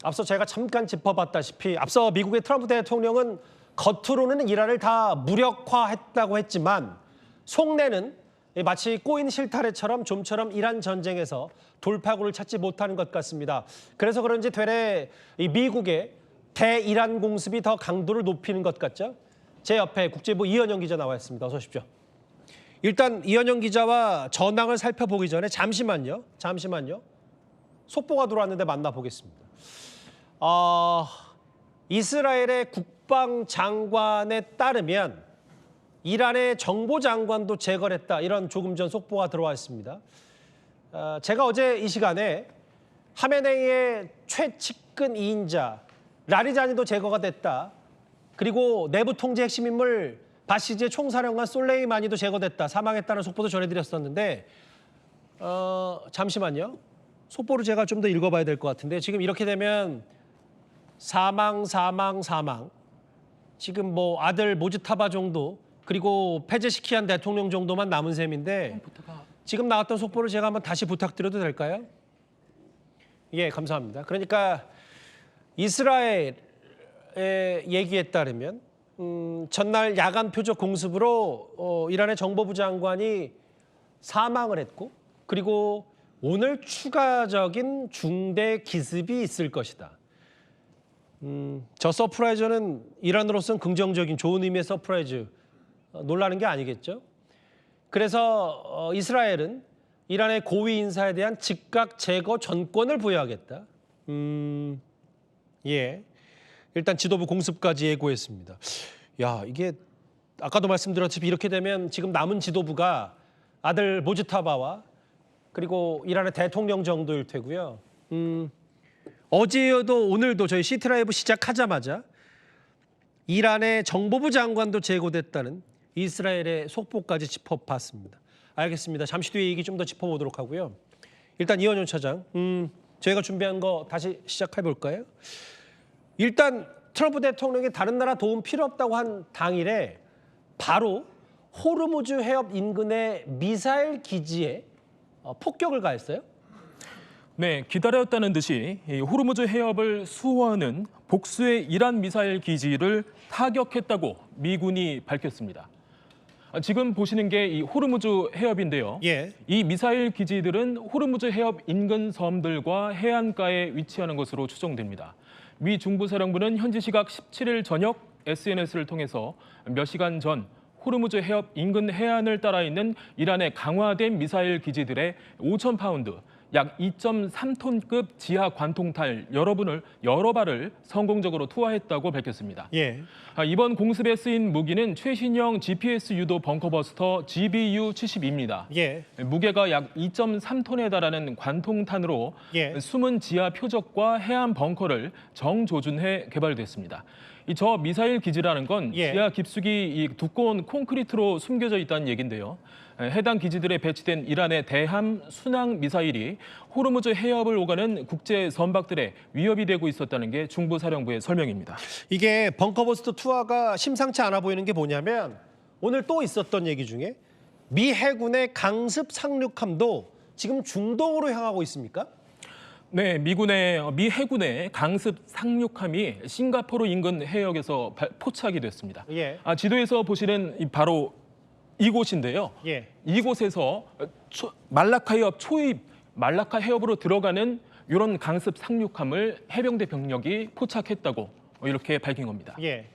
앞서 제가 잠깐 짚어봤다시피 앞서 미국의 트럼프 대통령은 겉으로는 이란을 다 무력화했다고 했지만 속내는 마치 꼬인 실타래처럼 좀처럼 이란 전쟁에서 돌파구를 찾지 못하는 것 같습니다. 그래서 그런지 되레 이 미국의 대이란 공습이 더 강도를 높이는 것 같죠? 제 옆에 국제부 이현영 기자 나와 있습니다. 어서 오십시오. 일단 이현영 기자와 전황을 살펴보기 전에 잠시만요. 속보가 들어왔는데 만나보겠습니다. 이스라엘의 국방장관에 따르면 이란의 정보장관도 제거했다. 이런 조금 전 속보가 들어와 있습니다. 제가 어제 이 시간에 하메네이의 최측근 2인자 라리자니도 제거가 됐다. 그리고 내부 통제 핵심 인물 바시지의 총사령관 솔레이마니도 제거됐다. 사망했다는 속보도 전해드렸었는데 잠시만요. 속보를 제가 좀 더 읽어봐야 될 것 같은데 지금 이렇게 되면 사망. 지금 뭐 아들 모즈타바 정도 그리고 페제시키안 대통령 정도만 남은 셈인데 지금 나왔던 속보를 제가 한번 다시 부탁드려도 될까요? 예, 감사합니다. 그러니까 이스라엘의 얘기에 따르면 전날 야간 표적 공습으로 이란의 정보부 장관이 사망을 했고 그리고 오늘 추가적인 중대 기습이 있을 것이다. 저 서프라이즈는 이란으로서는 긍정적인 좋은 의미의 서프라이즈 놀라는 게 아니겠죠. 그래서 이스라엘은 이란의 고위 인사에 대한 즉각 제거 전권을 부여하겠다. 예, 일단 지도부 공습까지 예고했습니다. 야, 이게 아까도 말씀드렸듯이 이렇게 되면 지금 남은 지도부가 아들 모즈타바와 그리고 이란의 대통령 정도일 테고요. 어제여도 오늘도 저희 시트라이브 시작하자마자 이란의 정보부 장관도 제거됐다는 이스라엘의 속보까지 짚어봤습니다. 알겠습니다. 잠시 뒤에 얘기 좀 더 짚어보도록 하고요. 일단 이현영 차장, 저희가 준비한 거 다시 시작해볼까요? 일단 트럼프 대통령이 다른 나라 도움 필요 없다고 한 당일에 바로 호르무즈 해협 인근의 미사일 기지에 폭격을 가했어요? 네, 기다렸다는 듯이 호르무즈 해협을 수호하는 복수의 이란 미사일 기지를 타격했다고 미군이 밝혔습니다. 지금 보시는 게 이 호르무즈 해협인데요. 예. 이 미사일 기지들은 호르무즈 해협 인근 섬들과 해안가에 위치하는 것으로 추정됩니다. 미 중부사령부는 현지 시각 17일 저녁 SNS를 통해서 몇 시간 전 호르무즈 해협 인근 해안을 따라 있는 이란의 강화된 미사일 기지들의 5,000파운드, 약 2.3톤급 지하 관통탈 여러 발을 성공적으로 투하했다고 밝혔습니다. 예. 이번 공습에 쓰인 무기는 최신형 GPS 유도 벙커버스터 GBU-72입니다. 예. 무게가 약 2.3톤에 달하는 관통탄으로 예. 숨은 지하 표적과 해안 벙커를 정조준해 개발됐습니다. 저 미사일 기지라는 건 예. 지하 깊숙이 두꺼운 콘크리트로 숨겨져 있다는 얘긴데요. 해당 기지들에 배치된 이란의 대함 순항 미사일이 호르무즈 해협을 오가는 국제 선박들의 위협이 되고 있었다는 게 중부사령부의 설명입니다. 이게 벙커버스터 투하가 심상치 않아 보이는 게 뭐냐면 오늘 또 있었던 얘기 중에 미 해군의 강습 상륙함도 지금 중동으로 향하고 있습니까? 네, 미 해군의 강습 상륙함이 싱가포르 인근 해역에서 포착이 됐습니다. 예. 지도에서 보시는 바로 이곳인데요. 예. 이곳에서 말라카 해협으로 들어가는 이런 강습 상륙함을 해병대 병력이 포착했다고 이렇게 밝힌 겁니다. 예.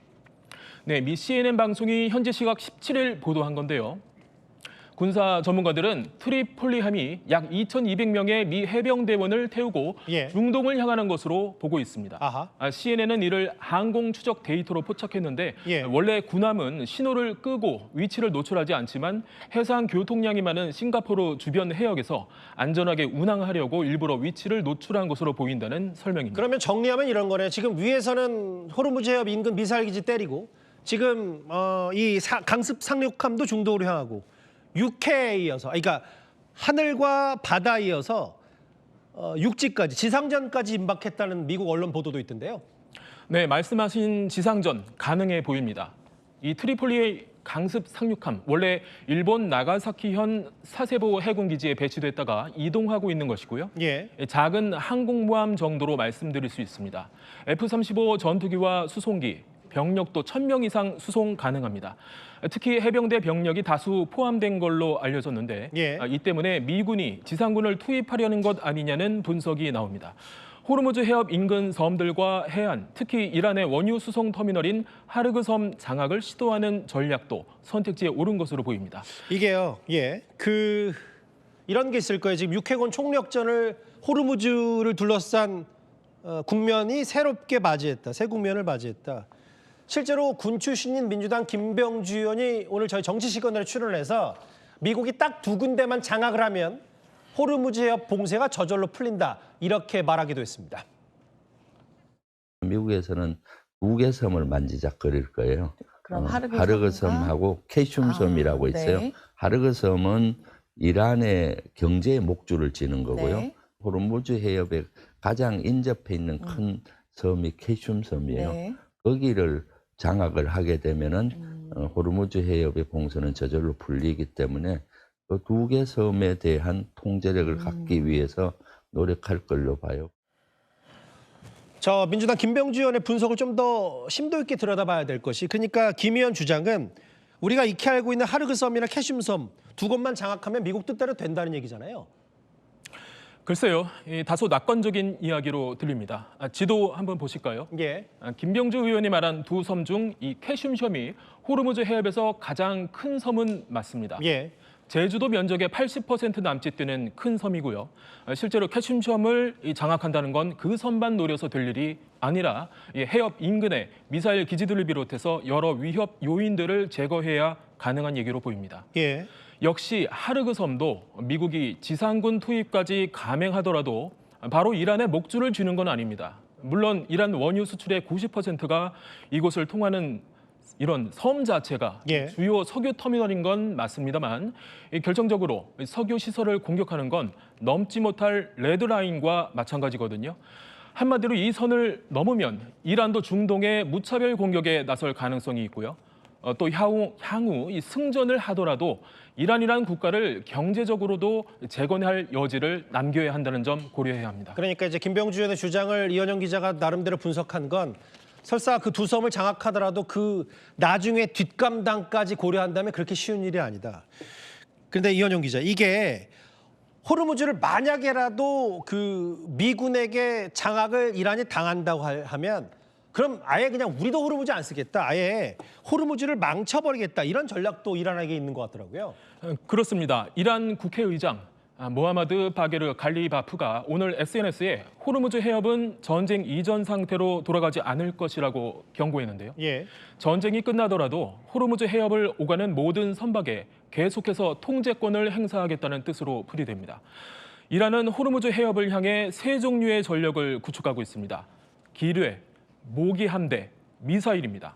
네, 미 CNN 방송이 현지 시각 17일 보도한 건데요. 군사 전문가들은 트리폴리함이 약 2,200명의 미 해병대원을 태우고 예. 중동을 향하는 것으로 보고 있습니다. 아하. CNN은 이를 항공 추적 데이터로 포착했는데 예. 원래 군함은 신호를 끄고 위치를 노출하지 않지만 해상 교통량이 많은 싱가포르 주변 해역에서 안전하게 운항하려고 일부러 위치를 노출한 것으로 보인다는 설명입니다. 그러면 정리하면 이런 거네요. 지금 위에서는 호르무즈 해협 인근 미사일 기지 때리고 지금 강습 상륙함도 중동으로 향하고 육해에 이어서, 그러니까 하늘과 바다에 이어서 육지까지, 지상전까지 임박했다는 미국 언론 보도도 있던데요. 네, 말씀하신 지상전 가능해 보입니다. 이 트리폴리에 강습 상륙함, 원래 일본 나가사키현 사세보 해군기지에 배치됐다가 이동하고 있는 것이고요. 예. 작은 항공모함 정도로 말씀드릴 수 있습니다. F-35 전투기와 수송기, 병력도 1,000명 이상 수송 가능합니다. 특히 해병대 병력이 다수 포함된 걸로 알려졌는데 예. 이 때문에 미군이 지상군을 투입하려는 것 아니냐는 분석이 나옵니다. 호르무즈 해협 인근 섬들과 해안, 특히 이란의 원유 수송 터미널인 하르그 섬 장악을 시도하는 전략도 선택지에 오른 것으로 보입니다. 이게요. 예. 이런 게 있을 거예요. 지금 육해공 총력전을 호르무즈를 둘러싼 국면이 새롭게 맞이했다. 새 국면을 맞이했다. 실제로 군 출신인 민주당 김병주 의원이 오늘 저희 정치시간에 출연해서 미국이 딱 2군데만 장악을 하면 호르무즈 해협 봉쇄가 저절로 풀린다. 이렇게 말하기도 했습니다. 미국에서는 2개 섬을 만지작거릴 거예요. 그럼 하르그 섬하고 캐슘 섬이라고 있어요. 네. 하르그 섬은 이란의 경제의 목줄을 지는 거고요. 네. 호르무즈 해협에 가장 인접해 있는 큰 섬이 캐슘 섬이에요. 네. 거기를 장악을 하게 되면은 호르무즈 해협의 봉쇄는 저절로 풀리기 때문에 그 2개 섬에 대한 통제력을 갖기 위해서 노력할 걸로 봐요. 저 민주당 김병주 의원의 분석을 좀 더 심도 있게 들여다봐야 될 것이, 그러니까 김 의원 주장은 우리가 익히 알고 있는 하르그 섬이나 캐슘 섬 2곳만 장악하면 미국 뜻대로 된다는 얘기잖아요. 글쎄요, 다소 낙관적인 이야기로 들립니다. 지도 한번 보실까요? 예. 김병주 의원이 말한 2 섬 중 이 캐슘 섬이 호르무즈 해협에서 가장 큰 섬은 맞습니다. 예. 제주도 면적의 80% 남짓 되는 큰 섬이고요. 실제로 캐슘 섬을 장악한다는 건 그 섬만 노려서 될 일이 아니라 해협 인근의 미사일 기지들을 비롯해서 여러 위협 요인들을 제거해야 가능한 얘기로 보입니다. 예. 역시 하르그 섬도 미국이 지상군 투입까지 감행하더라도 바로 이란의 목줄을 쥐는 건 아닙니다. 물론 이란 원유 수출의 90%가 이곳을 통하는 이런 섬 자체가 예. 주요 석유 터미널인 건 맞습니다만 결정적으로 석유 시설을 공격하는 건 넘지 못할 레드라인과 마찬가지거든요. 한마디로 이 선을 넘으면 이란도 중동의 무차별 공격에 나설 가능성이 있고요. 또 향후 이 승전을 하더라도 이란이라는 국가를 경제적으로도 재건할 여지를 남겨야 한다는 점 고려해야 합니다. 그러니까 이제 김병주 의원의 주장을 이현영 기자가 나름대로 분석한 건 설사 그 2 섬을 장악하더라도 그 나중에 뒷감당까지 고려한다면 그렇게 쉬운 일이 아니다. 그런데 이현영 기자, 이게 호르무즈를 만약에라도 그 미군에게 장악을 이란이 당한다고 하면 그럼 아예 그냥 우리도 호르무즈 안 쓰겠다. 아예 호르무즈를 망쳐버리겠다. 이런 전략도 이란에게 있는 것 같더라고요. 그렇습니다. 이란 국회의장 모하마드 바게르 갈리바프가 오늘 SNS에 호르무즈 해협은 전쟁 이전 상태로 돌아가지 않을 것이라고 경고했는데요. 예. 전쟁이 끝나더라도 호르무즈 해협을 오가는 모든 선박에 계속해서 통제권을 행사하겠다는 뜻으로 풀이됩니다. 이란은 호르무즈 해협을 향해 3종류의 전력을 구축하고 있습니다. 기뢰, 모기 함대, 미사일입니다.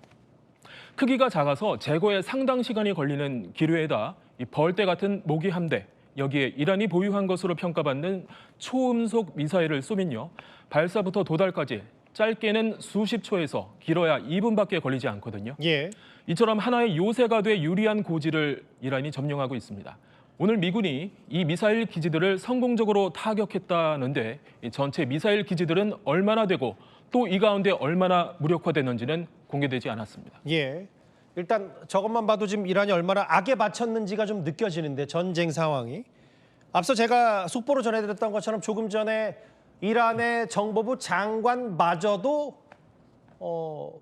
크기가 작아서 제거에 상당 시간이 걸리는 기뢰에다 이 벌떼 같은 모기 함대, 여기에 이란이 보유한 것으로 평가받는 초음속 미사일을 쏘면요. 발사부터 도달까지 짧게는 수십 초에서 길어야 2분밖에 걸리지 않거든요. 예. 이처럼 하나의 요새가 돼 유리한 고지를 이란이 점령하고 있습니다. 오늘 미군이 이 미사일 기지들을 성공적으로 타격했다는데 이 전체 미사일 기지들은 얼마나 되고 또 이 가운데 얼마나 무력화됐는지는 공개되지 않았습니다. 예. 일단 저것만 봐도 지금 이란이 얼마나 악에 바쳤는지가 좀 느껴지는데, 전쟁 상황이. 앞서 제가 속보로 전해드렸던 것처럼 조금 전에 이란의 정보부 장관마저도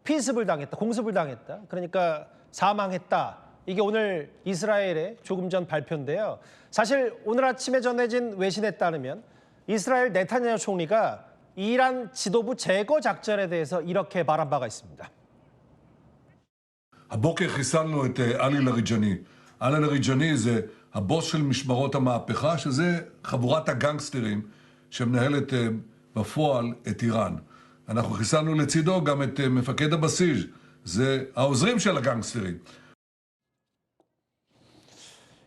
피습을 당했다, 공습을 당했다. 그러니까 사망했다. 이게 오늘 이스라엘의 조금 전 발표인데요. 사실 오늘 아침에 전해진 외신에 따르면 이스라엘 네타냐후 총리가 이란 지도부 제거 작전에 대해서 이렇게 말한 바가 있습니다. הבוקר חיסלנו את עלי לריג'אני. עלי לריג'אני זה הבוס של משמרות המהפכה, שזה חבורת הגנגסטרים שמנהלת בפועל את איראן. אנחנו חיסלנו לצידו גם את מפקד הבסיס, זה העוזרים של הגנגסטרים.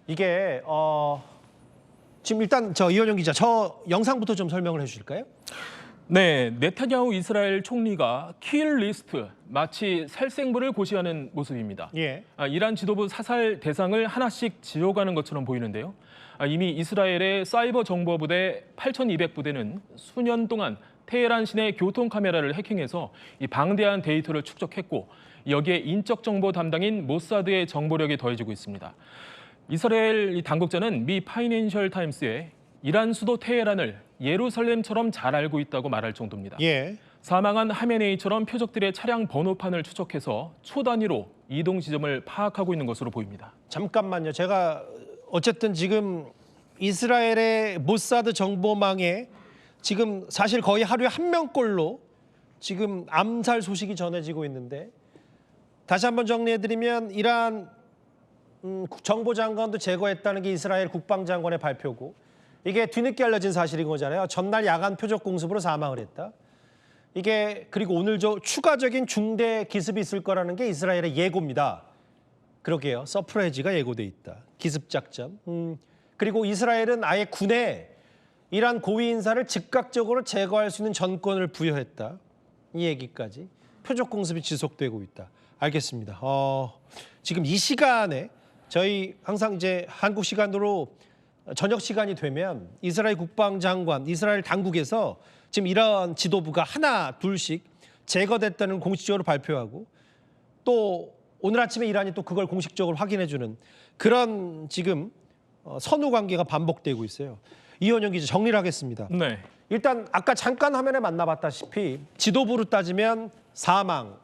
이게 지금 일단 저 이현영 기자, 저 영상부터 좀 설명을 해주실까요? 네, 네타냐후 이스라엘 총리가 킬 리스트, 마치 살생부를 고시하는 모습입니다. 예. 이란 지도부 사살 대상을 하나씩 지어가는 것처럼 보이는데요. 이미 이스라엘의 사이버 정보부대 8,200부대는 수년 동안 테헤란 시내 교통 카메라를 해킹해서 이 방대한 데이터를 축적했고 여기에 인적 정보 담당인 모사드의 정보력이 더해지고 있습니다. 이스라엘 당국자는 미 파이낸셜 타임스에 이란 수도 테헤란을 예루살렘처럼 잘 알고 있다고 말할 정도입니다. 예. 사망한 하메네이처럼 표적들의 차량 번호판을 추적해서 초 단위로 이동 지점을 파악하고 있는 것으로 보입니다. 잠깐만요. 제가 어쨌든 지금 이스라엘의 모사드 정보망에 지금 사실 거의 하루에 한 명꼴로 지금 암살 소식이 전해지고 있는데 다시 한번 정리해드리면 이란 정보장관도 제거했다는 게 이스라엘 국방장관의 발표고 이게 뒤늦게 알려진 사실인 거잖아요. 전날 야간 표적 공습으로 사망을 했다. 이게 그리고 오늘 추가적인 중대 기습이 있을 거라는 게 이스라엘의 예고입니다. 그러게요. 서프라이즈가 예고돼 있다. 기습 작전. 그리고 이스라엘은 아예 군에 이란 고위 인사를 즉각적으로 제거할 수 있는 전권을 부여했다. 이 얘기까지. 표적 공습이 지속되고 있다. 알겠습니다. 지금 이 시간에 저희 항상 이제 한국 시간으로 저녁 시간이 되면 이스라엘 국방장관, 이스라엘 당국에서 지금 이란 지도부가 하나 둘씩 제거됐다는 공식적으로 발표하고 또 오늘 아침에 이란이 또 그걸 공식적으로 확인해주는 그런 지금 선후 관계가 반복되고 있어요. 이현영 기자 정리를 하겠습니다. 네. 일단 아까 잠깐 화면에 만나봤다시피 지도부로 따지면 사망.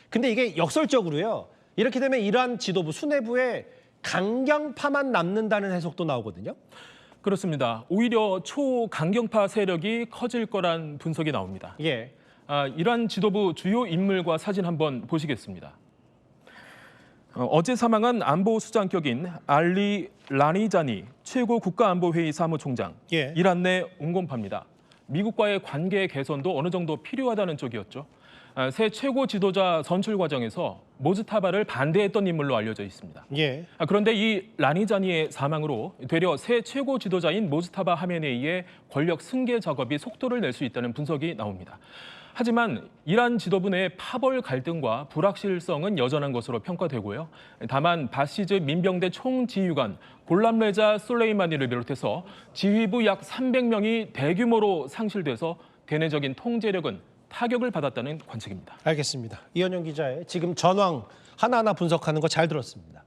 근데 이게 역설적으로요. 이렇게 되면 이란 지도부 수뇌부에 강경파만 남는다는 해석도 나오거든요. 그렇습니다. 오히려 초강경파 세력이 커질 거란 분석이 나옵니다. 예. 이란 지도부 주요 인물과 사진 한번 보시겠습니다. 어제 사망한 안보수장격인 알리 라니자니 최고 국가안보회의 사무총장, 예. 이란 내 온건파입니다. 미국과의 관계 개선도 어느 정도 필요하다는 쪽이었죠. 새 최고 지도자 선출 과정에서 모즈타바를 반대했던 인물로 알려져 있습니다. 예. 그런데 이 라니자니의 사망으로 되려 새 최고 지도자인 모즈타바 하메네이의 권력 승계 작업이 속도를 낼 수 있다는 분석이 나옵니다. 하지만 이란 지도부 내 파벌 갈등과 불확실성은 여전한 것으로 평가되고요. 다만 바시즈 민병대 총지휘관 골람레자 솔레이마니를 비롯해서 지휘부 약 300명이 대규모로 상실돼서 대내적인 통제력은 타격을 받았다는 관측입니다. 알겠습니다. 이현영 기자의 지금 전황 하나하나 분석하는 거 잘 들었습니다.